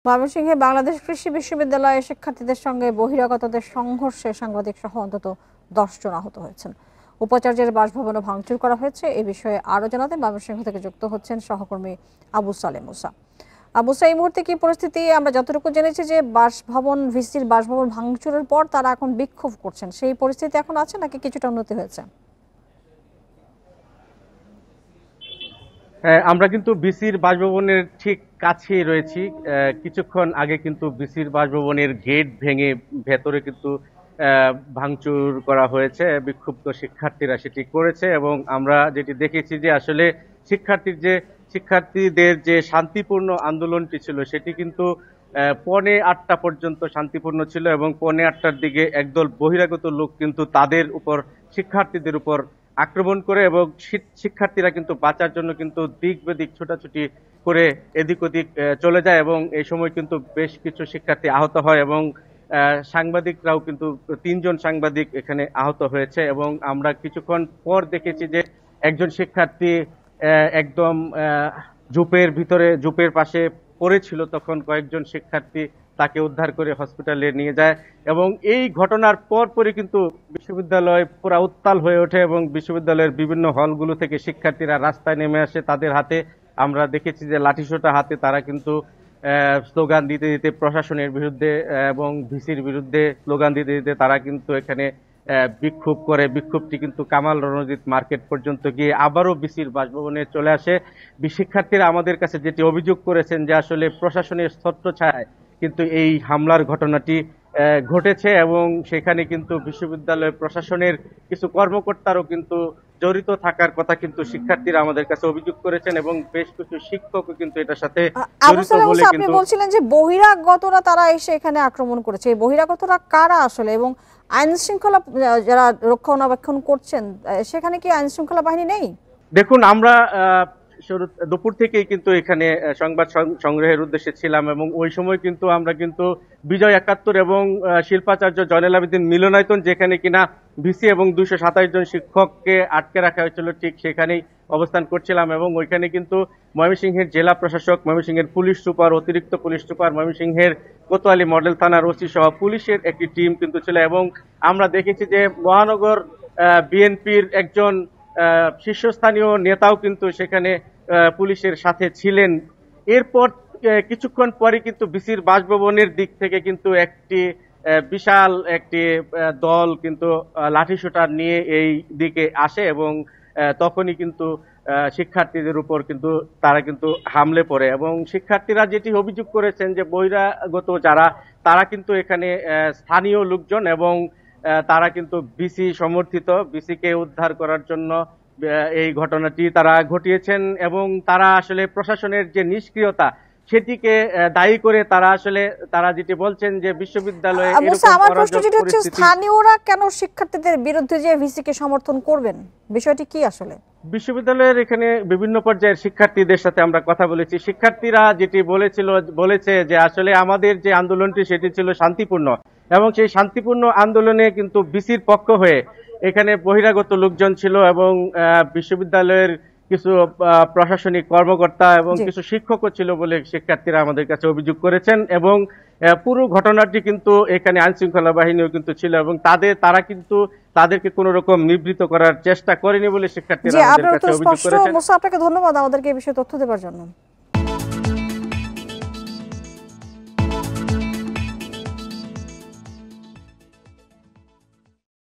ময়মনসিংহে বাংলাদেশ কৃষি বিশ্ববিদ্যালয়ের শিক্ষার্থীদের সঙ্গে বহিরাগতদের সংঘর্ষে সাংবাদিক সহ অন্তত 10 জন আহত হয়েছেন। উপাচার্যের বাসভবনও ভাঙচুর করা হয়েছে। এ বিষয়ে আরো জানাতে ময়মনসিংহ থেকে যুক্ত হচ্ছেন সহকর্মী আবু সালেম মুসা। আবু সালেম, এই মুহূর্তে কি পরিস্থিতি? আমরা যতটুকু জেনেছি যে ভিসির বাসভবন ভাঙচুরের পর তারা এখন বিক্ষোভ করছেন, সেই পরিস্থিতি এখন আছে নাকি কিছুটা উন্নতি হয়েছে? আমরা কিন্তু বিসির বাসভবনের ঠিক কাছেই রয়েছি। কিছুক্ষণ আগে কিন্তু বিসির বাসভবনের গেট ভেঙে ভেতরে কিন্তু ভাঙচুর করা হয়েছে। বিক্ষুব্ধ শিক্ষার্থীরা সেটি করেছে এবং আমরা যেটি দেখেছি যে আসলে শিক্ষার্থীদের যে শান্তিপূর্ণ আন্দোলনটি ছিল সেটি কিন্তু 7:45 পর্যন্ত শান্তিপূর্ণ ছিল এবং 7:45টার দিকে একদল বহিরাগত লোক কিন্তু তাদের উপর শিক্ষার্থীদের উপর আক্রমণ করে এবং শিক্ষার্থীরা কিন্তু বাঁচার জন্য কিন্তু দিক বেদিক ছোটাছুটি করে এদিক ওদিক চলে যায় এবং এই সময় কিন্তু বেশ কিছু শিক্ষার্থী আহত হয় এবং সাংবাদিকরাও কিন্তু 3 জন সাংবাদিক এখানে আহত হয়েছে এবং আমরা কিছুক্ষণ পর দেখেছি যে একজন শিক্ষার্থী একদম ঝোপের পাশে পড়েছিল। তখন কয়েকজন শিক্ষার্থী তাকে উদ্ধার করে হসপিটালে নিয়ে যায় এবং এই ঘটনার পরপরই কিন্তু বিশ্ববিদ্যালয় পুরা উত্তাল হয়ে ওঠে এবং বিশ্ববিদ্যালয়ের বিভিন্ন হলগুলো থেকে শিক্ষার্থীরা রাস্তায় নেমে আসে। তাদের হাতে আমরা দেখেছি যে লাঠিসোঁটা হাতে তারা কিন্তু স্লোগান দিতে দিতে প্রশাসনের বিরুদ্ধে এবং ভিসির বিরুদ্ধে স্লোগান দিতে দিতে তারা কিন্তু এখানে বিক্ষোভ করে। বিক্ষোভটি কিন্তু কামাল রণজিৎ মার্কেট পর্যন্ত গিয়ে আবারও বিসির বাসভবনে চলে আসে। শিক্ষার্থীরা আমাদের কাছে যেটি অভিযোগ করেছেন যে আসলে প্রশাসনের ছত্রছায়ায় কিন্তু এই হামলার ঘটনাটি ঘটেছে এবং সেখানে কিন্তু বিশ্ববিদ্যালয় প্রশাসনের কিছু কর্মকর্তারও কিন্তু জড়িত থাকার কথা কিন্তু শিক্ষার্থীরা আমাদের কাছে অভিযোগ করেছেন এবং বেশ কিছু শিক্ষকও কিন্তু এটার সাথে জড়িত বলে আপনি বলছিলেন যে বহিরাগতরা তারা এসে এখানে আক্রমণ করেছে। এই বহিরাগতরা কারা আসলে এবং আইন শৃঙ্খলা যারা রক্ষণাবেক্ষণ করছেন সেখানে কি আইন শৃঙ্খলা বাহিনী নেই? দেখুন, আমরা দুপুর থেকেই কিন্তু এখানে সংবাদ সংগ্রহের উদ্দেশ্যে ছিলাম এবং ওই সময় কিন্তু আমরা কিন্তু বিজয় 71 এবং শিল্পাচার্য জয়নুল আবেদিন মিলনায়তন, যেখানে কিনা ভিসি এবং 227 জন শিক্ষককে আটকে রাখা হয়েছিল, ঠিক সেখানেই অবস্থান করছিলাম এবং ওইখানে কিন্তু ময়মনসিংহের জেলা প্রশাসক, ময়মনসিংহের পুলিশ সুপার, অতিরিক্ত পুলিশ সুপার, ময়মনসিংহের কোতোয়ালি মডেল থানার ওসি সহ পুলিশের একটি টিম কিন্তু ছিল এবং আমরা দেখেছি যে মহানগর বিএনপির একজন শীর্ষস্থানীয় নেতাও কিন্তু সেখানে পুলিশের সাথে ছিলেন। এরপর কিছুক্ষণ পরে কিন্তু বিসির বাসভবনের দিক থেকে কিন্তু একটি বিশাল একটি দল কিন্তু লাঠিসোঁটা নিয়ে এই দিকে আসে এবং তখনই কিন্তু শিক্ষার্থীদের উপর কিন্তু তারা কিন্তু হামলে পড়ে এবং শিক্ষার্থীরা যেটি অভিযোগ করেছেন যে বহিরাগত যারা তারা কিন্তু এখানে স্থানীয় লোকজন এবং তারা কিন্তু বিসি সমর্থিত, বিসিকে উদ্ধার করার জন্য এই ঘটনাটি তারা ঘটিয়েছেন এবং তারা আসলে প্রশাসনের যে নিষ্ক্রিয়তা সেটিকে দায়ী করে তারা যেটি বলছেন যে বিশ্ববিদ্যালয়ে আমার প্রশ্ন যেটা হচ্ছে স্থানীয়রা কেন শিক্ষার্থীদের বিরুদ্ধে যে ভিসিকে সমর্থন করবেন, বিষয়টি কি আসলে? বিশ্ববিদ্যালয়ের এখানে বিভিন্ন পর্যায়ের শিক্ষার্থীদের সাথে আমরা কথা বলেছি। শিক্ষার্থীরা যেটি বলেছে যে আসলে আমাদের যে আন্দোলনটি সেটি ছিল শান্তিপূর্ণ এবং সেই শান্তিপূর্ণ আন্দোলনে কিন্তু বিসির পক্ষ হয়ে এখানে বহিরাগত লোকজন ছিল এবং বিশ্ববিদ্যালয়ের কিছু প্রশাসনিক কর্মকর্তা এবং কিছু শিক্ষকও ছিল বলে শিক্ষার্থীরা আমাদের কাছে অভিযোগ করেছেন এবং পুরো ঘটনাটি কিন্তু এখানে আইন শৃঙ্খলা বাহিনীও কিন্তু ছিল এবং তারা কিন্তু তাদেরকে কোনো রকম নিবৃত্ত করার চেষ্টা করেনি বলে শিক্ষার্থীরা আমাদের কাছে অভিযোগ করেছেন। আপনাকে ধন্যবাদ আমাদেরকে এই বিষয়ে তথ্য দেওয়ার জন্য।